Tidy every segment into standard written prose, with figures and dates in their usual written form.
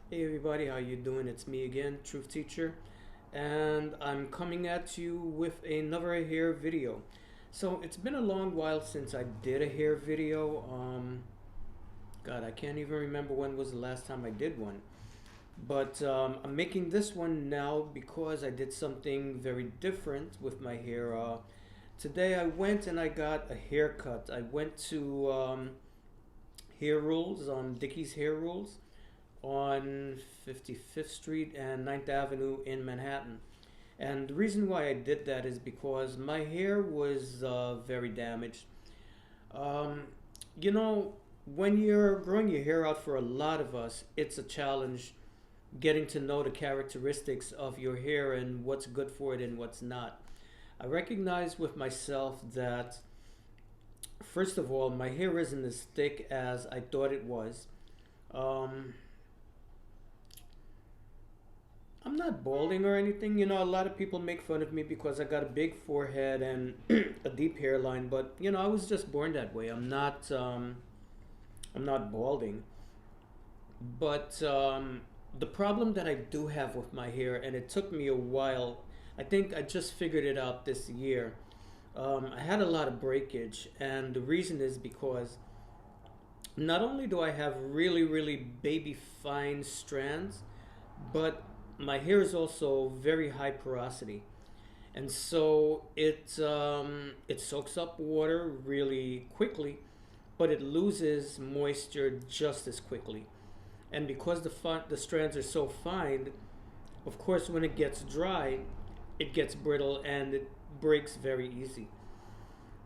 Hey everybody, how you doing? It's me again, Truth Teacher, and I'm coming at you with another hair video. So it's been a long while since I did a hair video. God, I can't even remember when was the last time I did one. But I'm making this one now because I did something very different with my hair. Today I went and I got a haircut. I went to Hair Rules, Dickie's Hair Rules on 55th Street and 9th Avenue in Manhattan. And the reason why I did that is because my hair was very damaged. Um, you know, when you're growing your hair out, for a lot of us, it's a challenge getting to know the characteristics of your hair and what's good for it and what's not. I recognize with myself that, first of all, my hair isn't as thick as I thought it was. Um, I'm not balding or anything. A lot of people make fun of me because I got a big forehead and a deep hairline, but I was just born that way. I'm not balding. But the problem that I do have with my hair, and it took me a while, I think I just figured it out this year. I had a lot of breakage, and the reason is because not only do I have really, really baby fine strands, but my hair is also very high porosity, and so it soaks up water really quickly, but it loses moisture just as quickly. And because the strands are so fine, of course, when it gets dry, it gets brittle and it breaks very easy.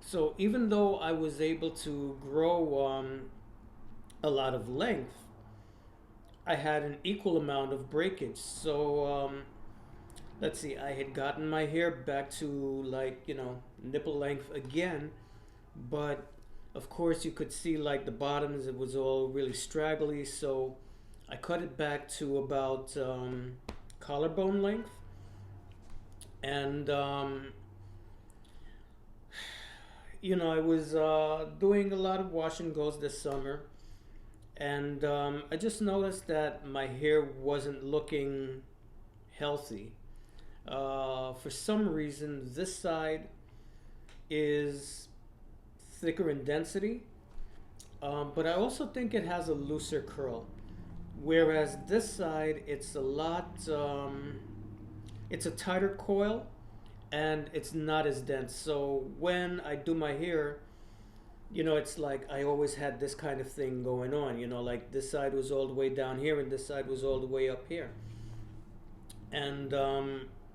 So even though I was able to grow a lot of length, I had an equal amount of breakage. So let's see, I had gotten my hair back to, like, nipple length again, but of course you could see like the bottoms, it was all really straggly. So I cut it back to about collarbone length. And I was doing a lot of wash and goes this summer, and I just noticed that my hair wasn't looking healthy. For some reason, this side is thicker in density, but I also think it has a looser curl. Whereas this side, it's a tighter coil, and it's not as dense. So when I do my hair, it's like I always had this kind of thing going on. Like this side was all the way down here, and this side was all the way up here. And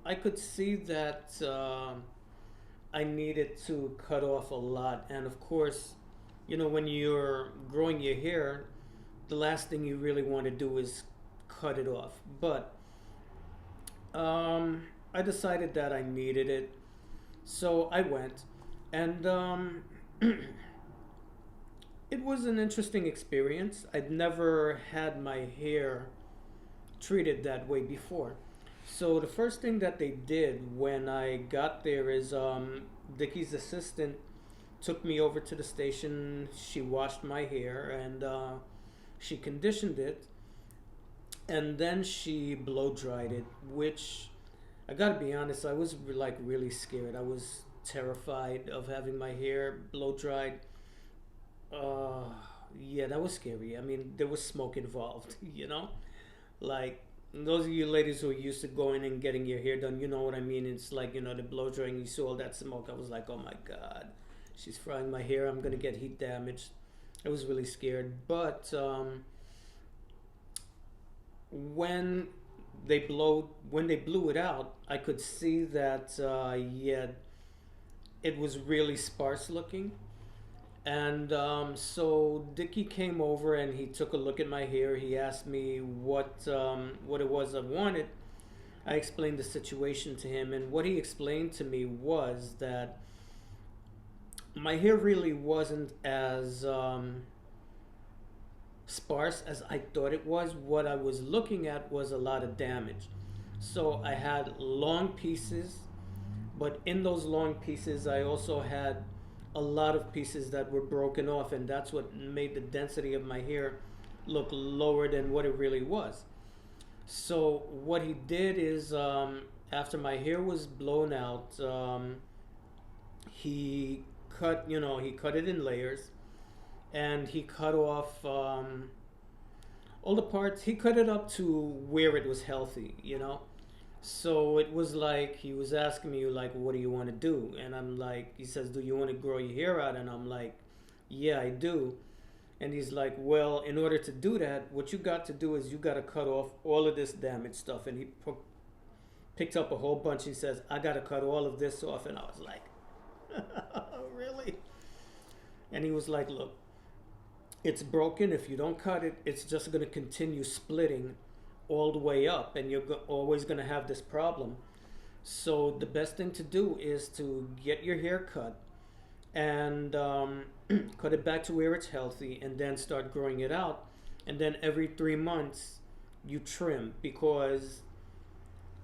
I could see that I needed to cut off a lot. And of course, when you're growing your hair, the last thing you really want to do is cut it off. But I decided that I needed it, so I went, and it was an interesting experience. I'd never had my hair treated that way before. So the first thing that they did when I got there is Dickie's assistant took me over to the station. She washed my hair and she conditioned it, and then she blow dried it, which I gotta be honest, I was like really scared. I was terrified of having my hair blow dried. Uh, yeah, that was scary. I mean, there was smoke involved, Like, those of you ladies who are used to going and getting your hair done, you know what I mean? It's like, the blow drying, you saw all that smoke. I was like, oh my God, she's frying my hair. I'm gonna get heat damage. I was really scared. But when when they blew it out, I could see that yeah, it was really sparse looking. And so Dickie came over and he took a look at my hair. He asked me what it was I wanted. I explained the situation to him, and what he explained to me was that my hair really wasn't as sparse as I thought it was. What I was looking at was a lot of damage. So I had long pieces, but in those long pieces, I also had a lot of pieces that were broken off, and that's what made the density of my hair look lower than what it really was. So what he did is, after my hair was blown out, he he cut it in layers, and he cut off all the parts. He cut it up to where it was healthy. So it was like he was asking me like, "What do you want to do?" And I'm like, he says, "Do you want to grow your hair out?" And I'm like, "Yeah, I do." And he's like, "Well, in order to do that, what you got to do is you got to cut off all of this damaged stuff." And he picked up a whole bunch. He says, "I got to cut all of this off." And I was like, "Really?" And he was like, "Look, it's broken. If you don't cut it, it's just going to continue splitting all the way up, and you're always going to have this problem. So the best thing to do is to get your hair cut and cut it back to where it's healthy, and then start growing it out. And then every 3 months, you trim, because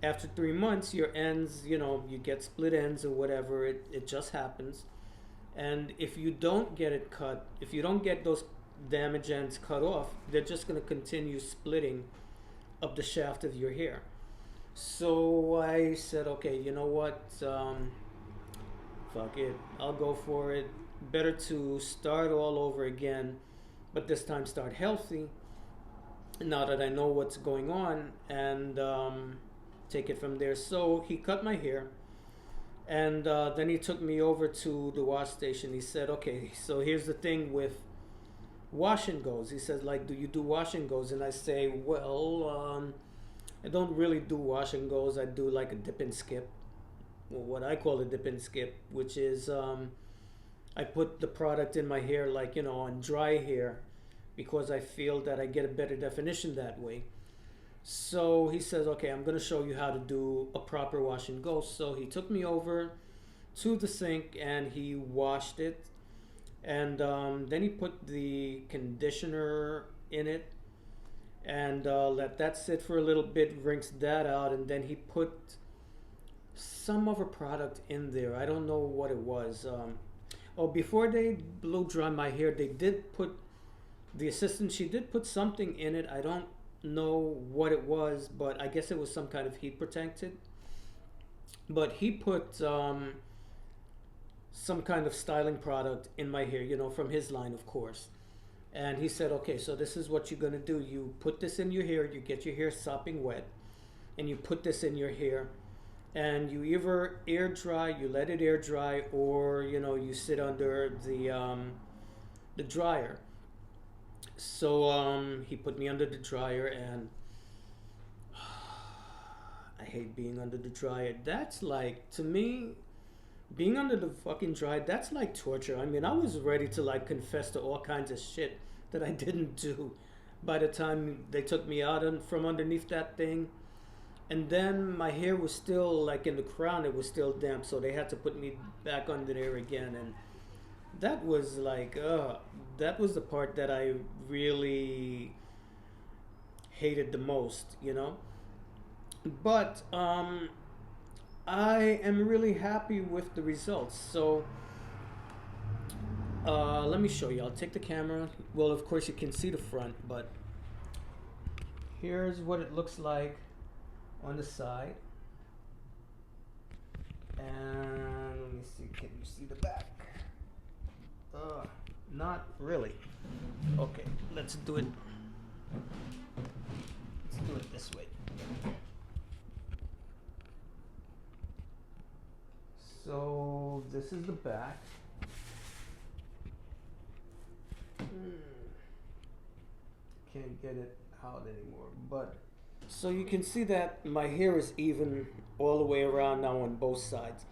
after 3 months, your ends, you get split ends or whatever. It just happens. And if you don't get it cut, if you don't get those damaged ends cut off, they're just going to continue splitting up the shaft of your hair. So I said, okay, you know what? Fuck it. I'll go for it. Better to start all over again, but this time start healthy. Now that I know what's going on, and take it from there. So he cut my hair, and then he took me over to the wash station. He said, okay, so here's the thing with wash and goes. He says, like, do you do wash and goes? And I say, well, I don't really do wash and goes. I do like a dip and skip, or what I call a dip and skip, which is I put the product in my hair, like, on dry hair, because I feel that I get a better definition that way. So he says, okay, I'm going to show you how to do a proper wash and go. So he took me over to the sink and he washed it. And then he put the conditioner in it and let that sit for a little bit, rinsed that out. And then he put some other product in there. I don't know what it was. Before they blow dry my hair, they did put, the assistant, she did put something in it. I don't know what it was, but I guess it was some kind of heat protectant. But he put some kind of styling product in my hair, from his line, of course. And he said, okay, so this is what you're going to do. You put this in your hair, you get your hair sopping wet, and you put this in your hair. And you either air dry, you let it air dry, or, you sit under the dryer. So he put me under the dryer, and I hate being under the dryer. That's like, to me, being under the fucking dryer, that's like torture. I mean, I was ready to like confess to all kinds of shit that I didn't do by the time they took me out from underneath that thing. And then my hair was still like in the crown, it was still damp, so they had to put me back under there again. And that was like, that was the part that I really hated the most. But I am really happy with the results. So let me show you. I'll take the camera. Well, of course you can see the front, but here's what it looks like on the side. And let me see, can you see the back? Not really. Okay, let's do it. Let's do it this way. So this is the back. Can't get it out anymore, but so you can see that my hair is even all the way around now on both sides.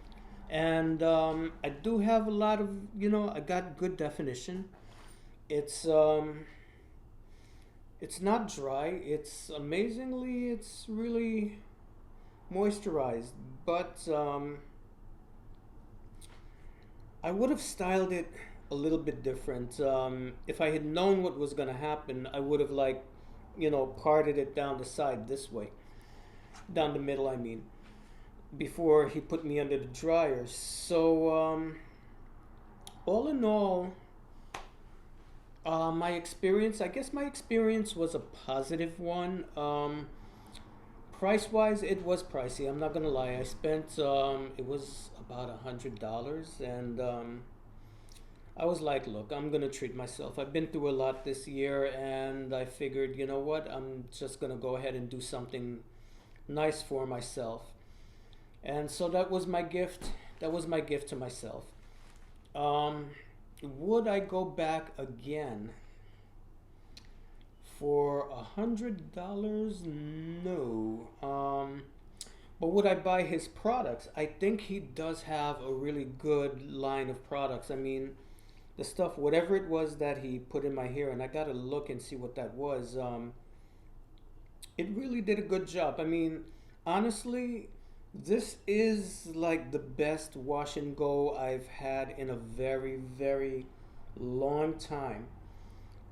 And I do have a lot of, I got good definition. It's not dry. It's really moisturized. But I would have styled it a little bit different. If I had known what was gonna happen, I would have parted it down the side this way, down the middle. I mean, before he put me under the dryer. So all in all, my experience, I guess my experience was a positive one. Price wise, it was pricey. I'm not gonna lie. I spent it was about $100, and I was like, look, I'm gonna treat myself. I've been through a lot this year, and I figured, you know what? I'm just gonna go ahead and do something nice for myself. And so that was my gift. That was my gift to myself. Um, would I go back again for $100? No. But would I buy his products? I think he does have a really good line of products. I mean, the stuff, whatever it was that he put in my hair, and I gotta look and see what that was. It really did a good job. I mean, honestly, this is like the best wash and go I've had in a very, very long time.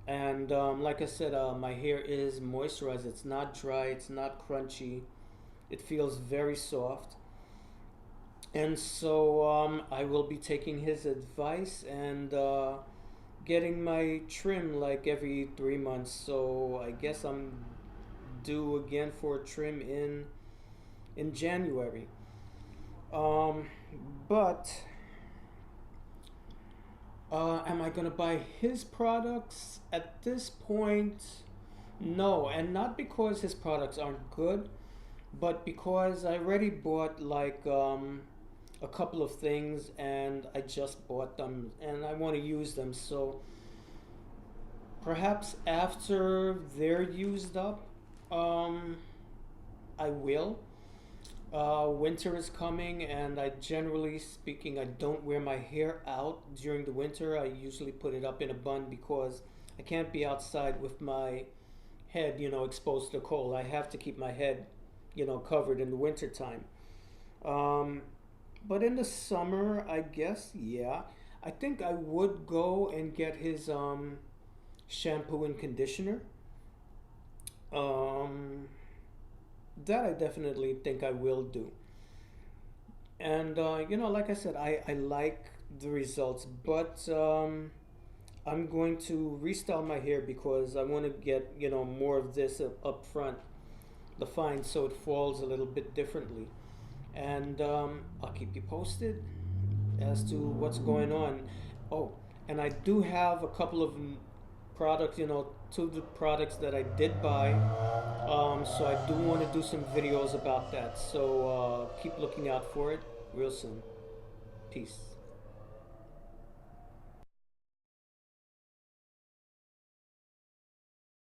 And like I said, my hair is moisturized. It's not dry. It's not crunchy. It feels very soft. And so I will be taking his advice and getting my trim like every 3 months. So I guess I'm due again for a trim in January. Um, but am I gonna buy his products at this point? No, and not because his products aren't good, but because I already bought like a couple of things, and I just bought them and I want to use them. So perhaps after they're used up, um, I will. Winter is coming, and I generally speaking, I don't wear my hair out during the winter. I usually put it up in a bun because I can't be outside with my head, exposed to cold. I have to keep my head, covered in the winter time. Um, but in the summer, I guess, yeah. I think I would go and get his shampoo and conditioner. Um, that I definitely think I will do. And like I said, I like the results, but I'm going to restyle my hair because I want to get more of this up front, the fine, so it falls a little bit differently. And I'll keep you posted as to what's going on. Oh, and I do have a couple of products, two of the products that I did buy. So I do want to do some videos about that. So keep looking out for it real soon. Peace.